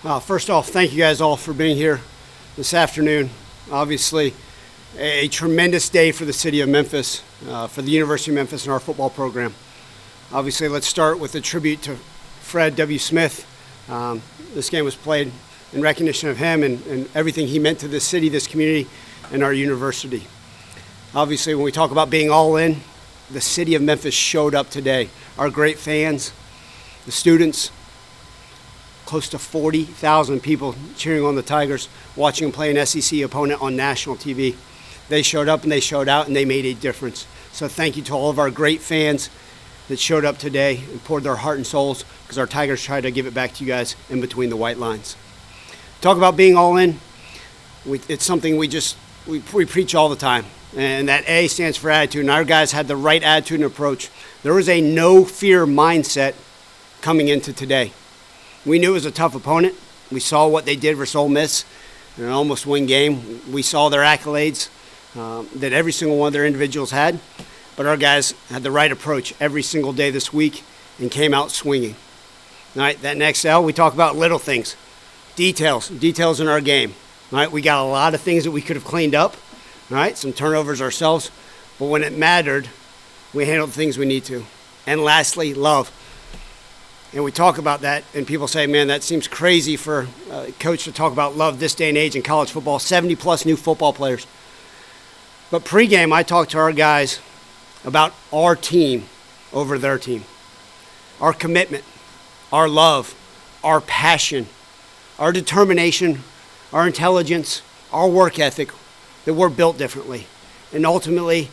First off, thank you guys all for being here this afternoon. Obviously, a tremendous day for the city of Memphis, for the University of Memphis and our football program. Obviously, let's start with a tribute to Fred W. Smith. This game was played in recognition of him and everything he meant to this city, this community, and our university. Obviously, when we talk about being all in, the city of Memphis showed up today. Our great fans, the students, close to 40,000 people cheering on the Tigers, watching them play an SEC opponent on national TV. They showed up and they showed out and they made a difference. So thank you to all of our great fans that showed up today and poured their heart and souls, because our Tigers tried to give it back to you guys in between the white lines. Talk about being all in. It's something we preach all the time. And that A stands for attitude, and our guys had the right attitude and approach. There was a no-fear mindset coming into today. We knew it was a tough opponent. We saw what they did versus Ole Miss in an almost win game. We saw their accolades that every single one of their individuals had. But our guys had the right approach every single day this week and came out swinging. All right, that next L, we talk about little things, details in our game. All right, we got a lot of things that we could have cleaned up. All right, some turnovers ourselves. But when it mattered, we handled the things we need to. And lastly, love. And we talk about that, and people say, man, that seems crazy for a coach to talk about love this day and age in college football, 70-plus new football players. But pregame, I talked to our guys about our team over their team, our commitment, our love, our passion, our determination, our intelligence, our work ethic, that we're built differently, and ultimately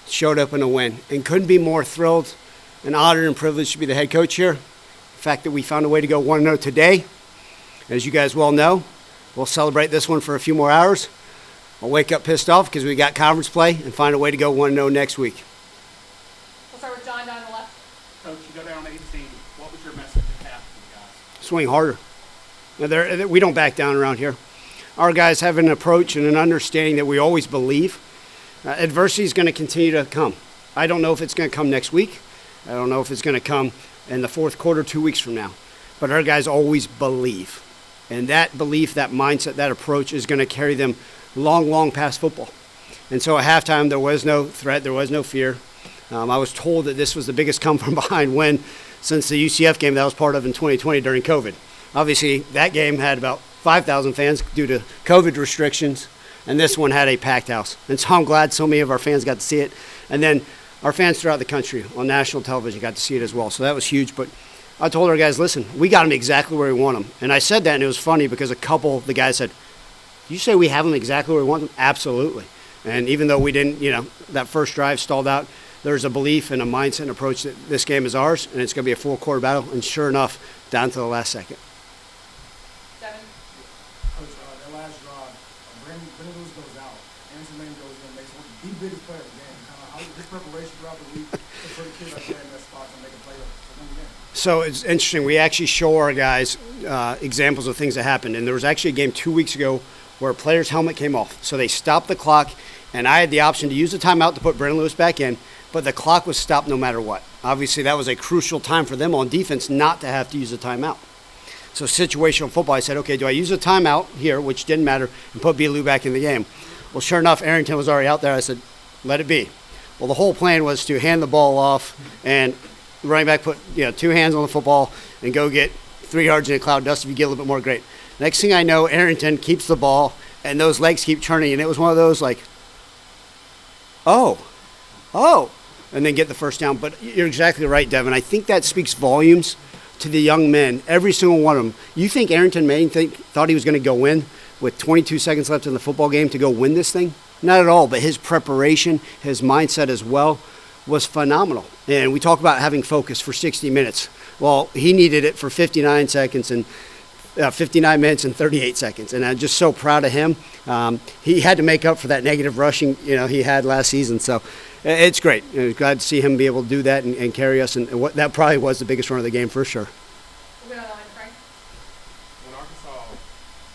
showed up in a win. And couldn't be more thrilled and honored and privileged to be the head coach here. The fact that we found a way to go 1-0 today, as you guys well know, we'll celebrate this one for a few more hours. I'll wake up pissed off because we got conference play and find a way to go 1-0 next week. We'll start with John down the left. Coach, you go down 18. What was your message at half to the guys? Swing harder. Now, we don't back down around here. Our guys have an approach and an understanding that we always believe. Adversity is going to continue to come. I don't know if it's going to come next week. I don't know if it's going to come in the fourth quarter 2 weeks from now. But our guys always believe. And that belief, that mindset, that approach is going to carry them long, long past football. And so at halftime, there was no threat, there was no fear. I was told that this was the biggest come-from-behind win since the UCF game that I was part of in 2020 during COVID. Obviously, that game had about 5,000 fans due to COVID restrictions, and this one had a packed house. And so I'm glad so many of our fans got to see it. And then our fans throughout the country on national television got to see it as well. So that was huge. But I told our guys, listen, we got them exactly where we want them. And I said that, and it was funny because a couple of the guys said, you say we have them exactly where we want them? Absolutely. And even though we didn't, that first drive stalled out, there's a belief and a mindset and approach that this game is ours, and it's going to be a full-court battle. And sure enough, down to the last second. Coach, that last drive, Brandon Lewis goes out, Anderson Lane goes in, makes one of the biggest play of the game. How his preparation throughout the week for the kids like that in that spot to make a play to win the game. So it's interesting. We actually show our guys examples of things that happened. And there was actually a game 2 weeks ago where a player's helmet came off. So they stopped the clock, and I had the option to use the timeout to put Brandon Lewis back in, but the clock was stopped no matter what. Obviously, that was a crucial time for them on defense not to have to use a timeout. So situational football, I said, okay, do I use a timeout here, which didn't matter, and put Belu back in the game? Well, sure enough, Arrington was already out there. I said, let it be. Well, the whole plan was to hand the ball off and the running back put 2 hands on the football and go get 3 yards in a cloud of dust. If you get a little bit more, great. Next thing I know, Arrington keeps the ball, and those legs keep churning, and it was one of those like, oh, and then get the first down. But you're exactly right, Devin. I think that speaks volumes to the young men, every single one of them. You think Arrington Maine thought he was going to go in with 22 seconds left in the football game to go win this thing? Not at all, but his preparation, his mindset as well was phenomenal. And we talk about having focus for 60 minutes. Well, he needed it for 59 seconds and 59 minutes and 38 seconds. And I'm just so proud of him. He had to make up for that negative rushing he had last season. So it's great. Glad to see him be able to do that and carry us. And that probably was the biggest run of the game for sure. We'll go to the line, Frank. When Arkansas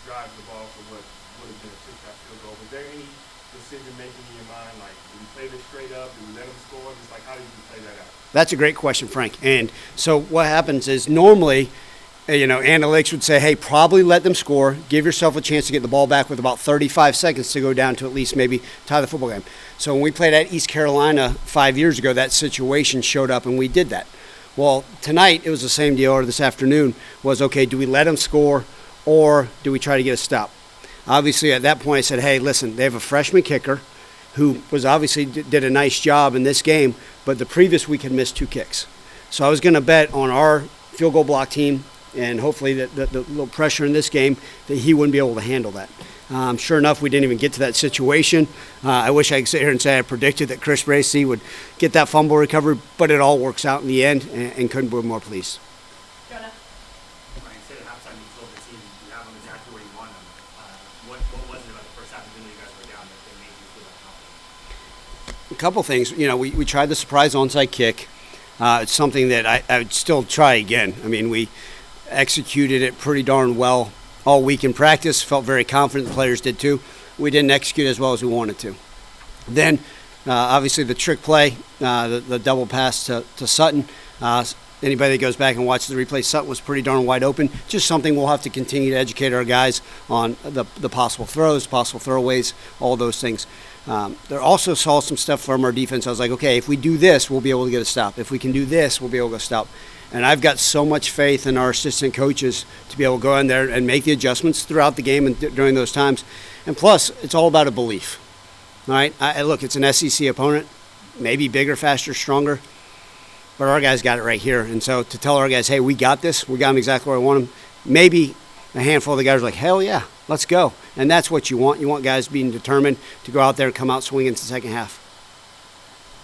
drives the ball for what would have been a two-shot field goal, was there any decision-making in your mind, like, do we play this straight up? Do we let them score? Just like, how did you play that out? That's a great question, Frank. And so what happens is normally analytics would say, hey, probably let them score. Give yourself a chance to get the ball back with about 35 seconds to go down to at least maybe tie the football game. So when we played at East Carolina 5 years ago, that situation showed up and we did that. Well, tonight it was the same deal, or this afternoon was, okay, do we let them score or do we try to get a stop? Obviously, at that point, I said, hey, listen, they have a freshman kicker who was obviously did a nice job in this game, but the previous week had missed 2 kicks. So I was going to bet on our field goal block team and hopefully the little pressure in this game that he wouldn't be able to handle that. Sure enough, we didn't even get to that situation. I wish I could sit here and say I predicted that Chris Bracey would get that fumble recovery, but it all works out in the end and couldn't be more pleased. Jonah. Ryan said at halftime you told the team you have them exactly where you want them. What was it about the first half, even though you guys were down, that made you feel that confident? A couple things. We tried the surprise onside kick. It's something that I would still try again. I mean, we executed it pretty darn well all week in practice. Felt very confident. The players did too. We didn't execute as well as we wanted to. Then, obviously, the trick play, the double pass to Sutton. Anybody that goes back and watches the replay, Sutton was pretty darn wide open. Just something we'll have to continue to educate our guys on the possible throws, possible throwaways, all those things. There also saw some stuff from our defense. I was like, okay, if we do this, we'll be able to get a stop. If we can do this, we'll be able to stop. And I've got so much faith in our assistant coaches to be able to go in there and make the adjustments throughout the game and during those times. And plus, it's all about a belief. All right? Look, it's an SEC opponent, maybe bigger, faster, stronger, but our guys got it right here. And so to tell our guys, hey, we got this, we got them exactly where I want them, maybe a handful of the guys are like, hell yeah, let's go. And that's what you want. You want guys being determined to go out there and come out swinging into the second half.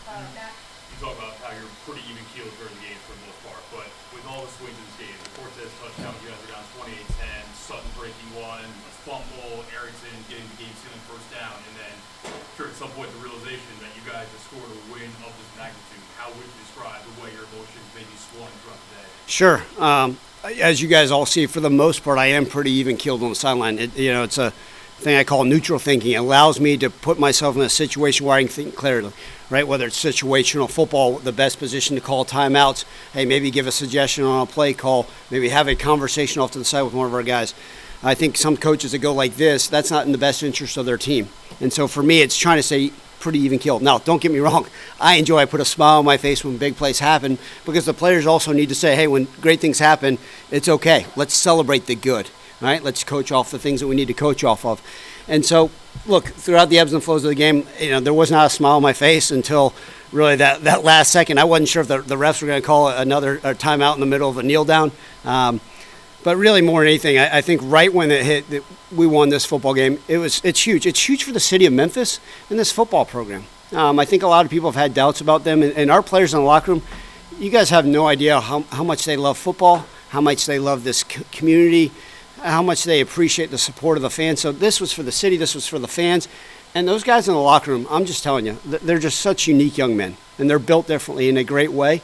Matt. You talk about how you're pretty even keeled during the game for the most part, but with all the swings in this game, the Cortez touchdown, you guys are down 28-10, Sutton breaking one, a fumble, Erickson getting the game-sealing first down, and then sure, at some point the realization that you guys have scored a win of this magnitude. How would you describe the way your emotions maybe swung throughout the day? Sure. As you guys all see, for the most part, I am pretty even-keeled on the sideline. It's a thing I call neutral thinking. It allows me to put myself in a situation where I can think clearly, right? Whether it's situational football, the best position to call timeouts, hey, maybe give a suggestion on a play call, maybe have a conversation off to the side with one of our guys. I think some coaches that go like this, that's not in the best interest of their team. And so for me, it's trying to say pretty even keeled. Now, don't get me wrong. I put a smile on my face when big plays happen because the players also need to say, hey, when great things happen, it's okay. Let's celebrate the good, right? Let's coach off the things that we need to coach off of. And so, look, throughout the ebbs and flows of the game, there was not a smile on my face until really that last second. I wasn't sure if the refs were going to call another timeout in the middle of a kneel down. But really, more than anything, I think right when it hit that we won this football game, it's huge. It's huge for the city of Memphis and this football program. I think a lot of people have had doubts about them. And our players in the locker room, you guys have no idea how much they love football, how much they love this community, how much they appreciate the support of the fans. So this was for the city. This was for the fans. And those guys in the locker room, I'm just telling you, they're just such unique young men. And they're built differently in a great way.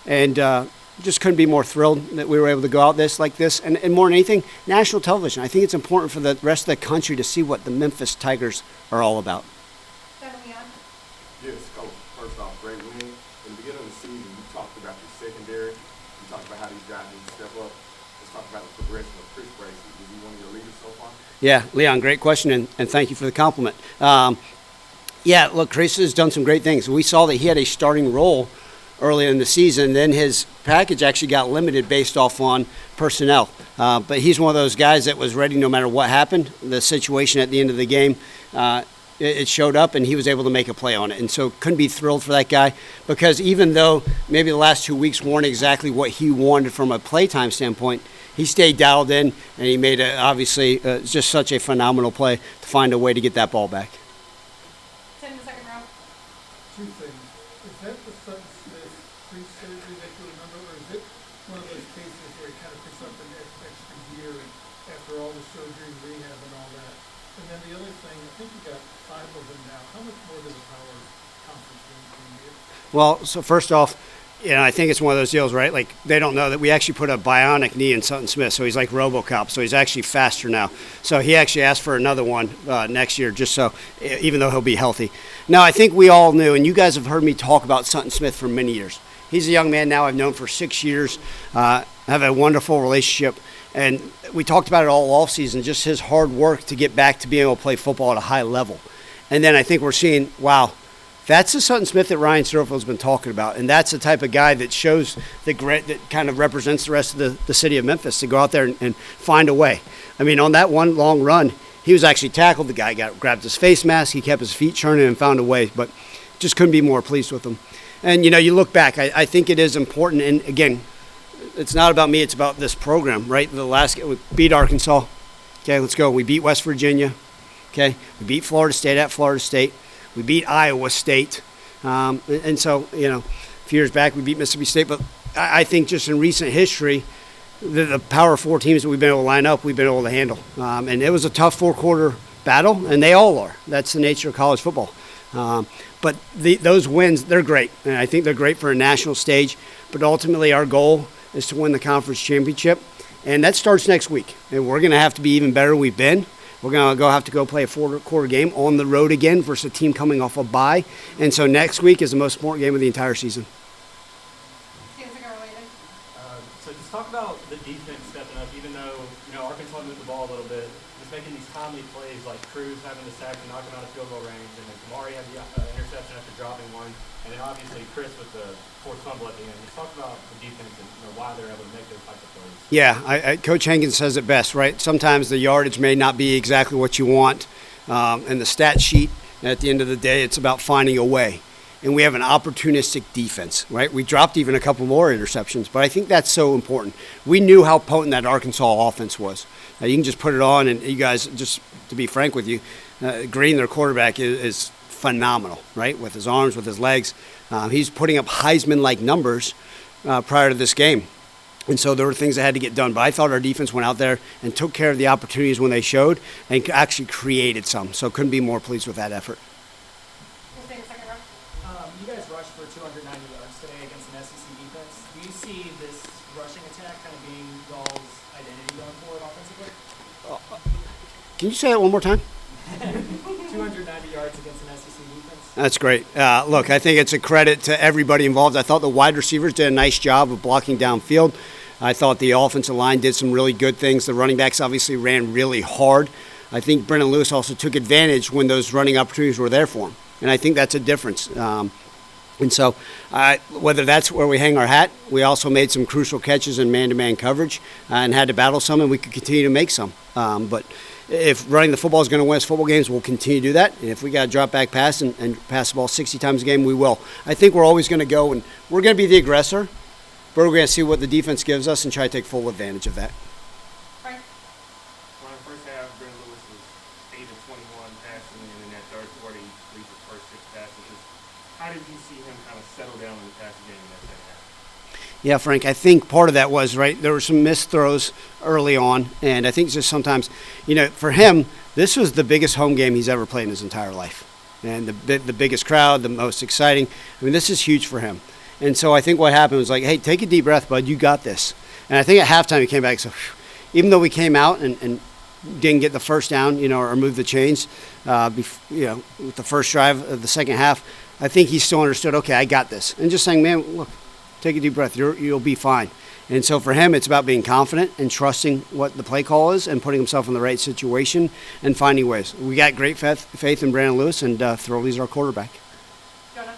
And just couldn't be more thrilled that we were able to go out like this. And more than anything, national television. I think it's important for the rest of the country to see what the Memphis Tigers are all about. Leon. Yes, Coach. First off, great win. In the beginning of the season, you talked about your secondary. You talked about how these guys need to step up. Let's talk about the progression of Chris Bracey. Is he one of your leaders so far? Yeah, Leon, great question, and thank you for the compliment. Yeah, look, Chris has done some great things. We saw that he had a starting role early in the season. Then his package actually got limited based off on personnel. But he's one of those guys that was ready no matter what happened. The situation at the end of the game, it showed up, and he was able to make a play on it. And so couldn't be thrilled for that guy because even though maybe the last 2 weeks weren't exactly what he wanted from a playtime standpoint, he stayed dialed in, and he made, obviously, just such a phenomenal play to find a way to get that ball back. 10 in the second round. Two things. Is that the Sutton Smith pre-surgery that you remember, or is it one of those cases where he kind of picks up an extra year after all the surgery, rehab, and all that? And then the other thing, I think you got 5 of them now. How much more does the Power Conference win can you get? Well, so first off, I think it's one of those deals, right? Like, they don't know that we actually put a bionic knee in Sutton Smith, so he's like RoboCop, so he's actually faster now. So he actually asked for another one next year, just so, even though he'll be healthy. Now, I think we all knew, and you guys have heard me talk about Sutton Smith for many years. He's a young man now I've known for 6 years. Have a wonderful relationship. And we talked about it all offseason, just his hard work to get back to being able to play football at a high level. And then I think we're seeing, wow, that's the Sutton Smith that Ryan Silverfield's been talking about. And that's the type of guy that shows the grit that kind of represents the rest of the city of Memphis to go out there and find a way. I mean, on that one long run, he was actually tackled. The guy grabbed his face mask. He kept his feet churning and found a way. But just couldn't be more pleased with him. And, you look back, I think it is important. And, again, it's not about me. It's about this program, right? The last we beat Arkansas. Okay, let's go. We beat West Virginia. Okay, we beat Florida State at Florida State. We beat Iowa State. And so, a few years back we beat Mississippi State. But I think just in recent history, the Power 4 teams that we've been able to line up, we've been able to handle. And it was a tough four-quarter battle, and they all are. That's the nature of college football. But those wins, they're great. And I think they're great for a national stage. But ultimately our goal is to win the conference championship. And that starts next week. And we're going to have to be even better than we've been. We're going to have to go play a four-quarter game on the road again versus a team coming off a bye. And so next week is the most important game of the entire season. Seems like related. So just talk about the defense stepping up, even though, Arkansas moved the ball a little bit, just making these timely plays like Cruz having the sack and knocking out a field goal range, and then Kamari had the interception after dropping one, and then obviously Chris with the forced fumble at the end. Just talk about the defense and why they're able to make those types of plays. Yeah, Coach Hankins says it best, right? Sometimes the yardage may not be exactly what you want, and the stat sheet, at the end of the day, it's about finding a way. And we have an opportunistic defense, right? We dropped even a couple more interceptions, but I think that's so important. We knew how potent that Arkansas offense was. You can just put it on, and you guys, just to be frank with you, Green, their quarterback, is phenomenal, right? With his arms, with his legs. He's putting up Heisman-like numbers prior to this game. And so there were things that had to get done. But I thought our defense went out there and took care of the opportunities when they showed and actually created some. So couldn't be more pleased with that effort. We'll take a second round. You guys rushed for 290 yards today against an SEC defense. Do you see this rushing attack kind of being Gall's identity going forward offensively? Can you say that one more time? 290 yards against an SEC defense. That's great. Look, I think it's a credit to everybody involved. I thought the wide receivers did a nice job of blocking downfield. I thought the offensive line did some really good things. The running backs obviously ran really hard. I think Brendan Lewis also took advantage when those running opportunities were there for him. And I think that's a difference. And so whether that's where we hang our hat, we also made some crucial catches in man-to-man coverage and had to battle some, and we could continue to make some. But if running the football is going to win us football games, we'll continue to do that. And if we got to drop back pass and pass the ball 60 times a game, we will. I think we're always going to go, and we're going to be the aggressor, but we're going to see what the defense gives us and try to take full advantage of that. Frank? Well, in the first half, Brendan Lewis was 8 of 21 passing, and in that third quarter, he completed the first 6 passes. How did you see him kind of settle down in the passing game in that second half? Yeah, Frank, I think part of that was, right, there were some missed throws early on, and I think just sometimes, for him, this was the biggest home game he's ever played in his entire life. And the biggest crowd, the most exciting. I mean, this is huge for him. And so I think what happened was like, hey, take a deep breath, bud, you got this. And I think at halftime he came back, so even though we came out and didn't get the first down, or move the chains, with the first drive of the second half, I think he still understood, okay, I got this. And just saying, man, look, take a deep breath, you'll be fine. And so for him, it's about being confident and trusting what the play call is and putting himself in the right situation and finding ways. We got great faith in Brandon Lewis, and Throwley's our quarterback. Jonah?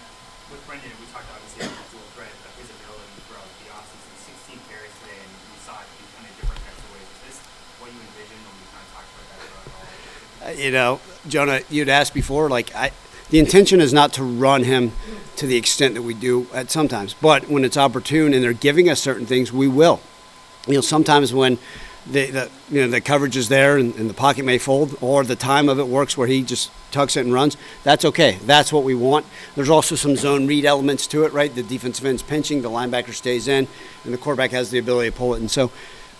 With Brendan, we talked obviously about dual threat, but his ability throughout the offseason, 16 carries today, and we saw it be kind of different types of ways. Is this what you envisioned when we kind of talked about that at all? Jonah, you'd asked before, the intention is not to run him to the extent that we do at sometimes. But when it's opportune and they're giving us certain things, we will. Sometimes when the coverage is there and the pocket may fold, or the time of it works where he just tucks it and runs, that's okay. That's what we want. There's also some zone read elements to it, right? The defensive end's pinching, the linebacker stays in, and the quarterback has the ability to pull it. And so,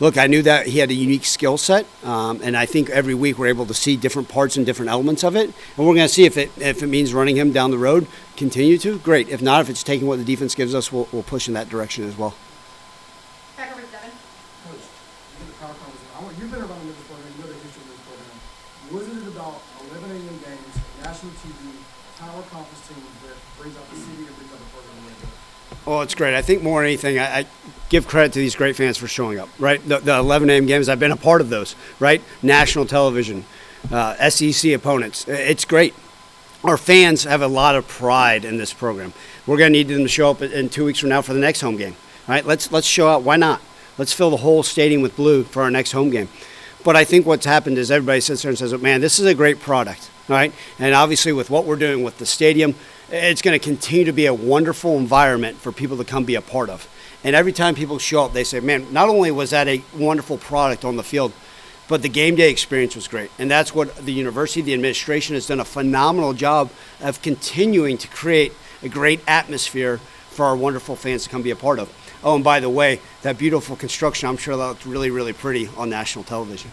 look, I knew that he had a unique skill set, and I think every week we're able to see different parts and different elements of it. And we're going to see if it means running him down the road, continue to, great. If not, if it's taking what the defense gives us, we'll push in that direction as well. Back over to Devin. Coach, you get the power conversation. You've been around the Memphis program, you know the history of this program. Wasn't it about 11 a.m. games, national TV, power conference teams that brings out the city and brings out the program a little bit? Well, it's great. I think more than anything, I give credit to these great fans for showing up, right? The 11 a.m. games, I've been a part of those, right? National television, SEC opponents. It's great. Our fans have a lot of pride in this program. We're going to need them to show up in 2 weeks from now for the next home game, right? Let's show up. Why not? Let's fill the whole stadium with blue for our next home game. But I think what's happened is everybody sits there and says, man, this is a great product, right? And obviously with what we're doing with the stadium, it's going to continue to be a wonderful environment for people to come be a part of. And every time people show up, they say, man, not only was that a wonderful product on the field, but the game day experience was great. And that's what the university, the administration has done a phenomenal job of continuing to create a great atmosphere for our wonderful fans to come be a part of. Oh, and by the way, that beautiful construction, I'm sure that looked really, really pretty on national television.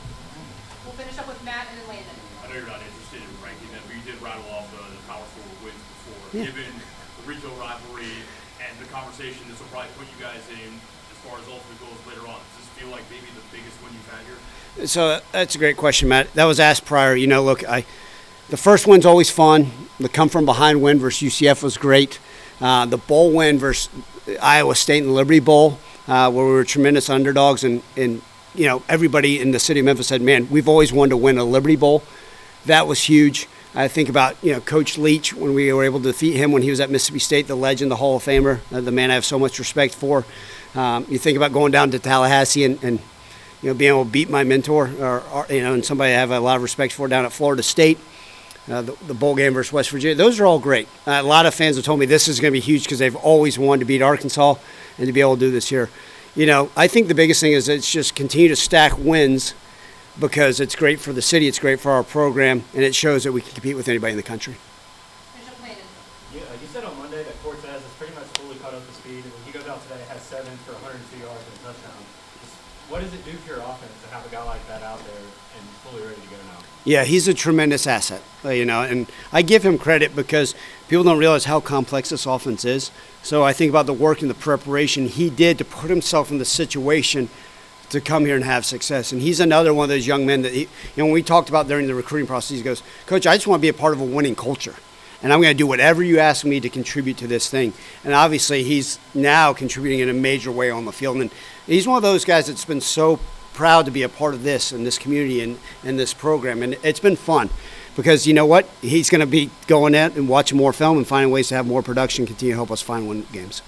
We'll finish up with Matt and then Landon. I know you're not interested in ranking them, but you did rattle off the Power 4 wins before. Yeah. Given the regional rivalry and the conversation this will probably put you guys in as far as ultimate goals later on, does this feel like maybe the biggest win you've had here? So that's a great question, Matt. That was asked prior. You know, look, the first win's always fun. The come from behind win versus UCF was great. The bowl win versus Iowa State in the Liberty Bowl, where we were tremendous underdogs, and you know, everybody in the city of Memphis said, man, we've always wanted to win a Liberty Bowl. That was huge. I think about, you know, Coach Leach, when we were able to defeat him when he was at Mississippi State, the legend, the Hall of Famer, the man I have so much respect for. You think about going down to Tallahassee and you know, being able to beat my mentor, or you know, and somebody I have a lot of respect for down at Florida State. The bowl game versus West Virginia, those are all great. A lot of fans have told me this is going to be huge because they've always wanted to beat Arkansas, and to be able to do this here. You know, I think the biggest thing is it's just continue to stack wins, because it's great for the city, it's great for our program, and it shows that we can compete with anybody in the country. Finish up with Landon. You said on Monday that Cortez is pretty much fully caught up to speed, and when he goes out today, has 7 for 102 yards and a touchdown. What does it do for your offense to have a guy like that out there and fully ready to go now? Yeah, he's a tremendous asset, you know, and I give him credit because people don't realize how complex this offense is. So I think about the work and the preparation he did to put himself in the situation to come here and have success. And he's another one of those young men that, you know, when we talked about during the recruiting process, he goes, Coach, I just want to be a part of a winning culture. And I'm going to do whatever you ask me to contribute to this thing. And obviously he's now contributing in a major way on the field. And he's one of those guys that's been so proud to be a part of this and this community and this program. And it's been fun because, you know what, he's going to be going out and watching more film and finding ways to have more production, continue to help us find win games.